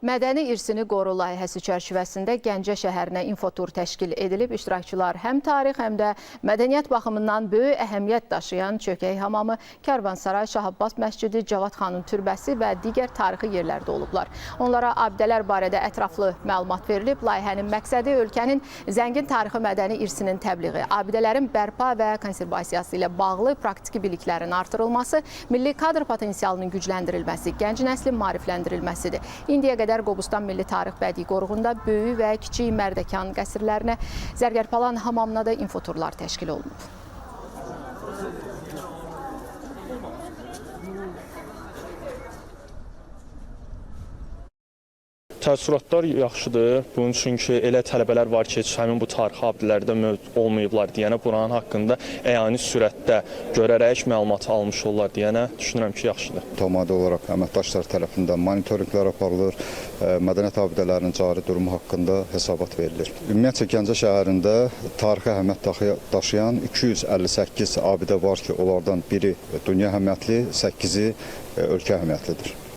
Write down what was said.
Mədəni irsini qoru layihəsi çərçivəsində Gəncə şəhərinə infotur təşkil edilib. İştirakçılar həm tarix, həm də mədəniyyət baxımından böyük əhəmiyyət daşıyan Çökək hamamı, Karvansaray, Şah Abbas məscidi, Cavad xanın türbəsi və digər tarixi yerlərdə olublar. Onlara abidələr barədə ətraflı məlumat verilib. Layihənin məqsədi ölkənin zəngin tarixi mədəni irsinin təbliği, abidələrin bərpa və konservasiyası ilə bağlı praktiki biliklərin artırılması, milli kadr potensialının gücləndirilməsi, gənc nəslin maarifləndirilməsidir. İndiyə qədər Qobustan Milli Tarix Bədii Qoruğunda böyük və kiçik Mərdəkan qəsrlərinə, Zərgərpalan hamamına da infoturlar təşkil olunub. Təəssüratlar yaxşıdır. Bunun üçün ki, elə tələbələr var ki, həmin bu tarixi abidələrdə olmayıblar deyənə, buranın haqqında əyani sürətdə görərək məlumat almış olurlar deyənə, düşünürəm ki, yaxşıdır. Tamamilə olaraq əməkdaşlar tərəfindən monitorinqlər aparılır, mədəniyyət abidələrinin cari durumu haqqında hesabat verilir. Ümumiyyətcə Gəncə şəhərində tarixi əhəmiyyət daşıyan 258 abidə var ki, onlardan biri dünya əhəmiyyətli, 8-i ölkə əhəmiyyətlidir.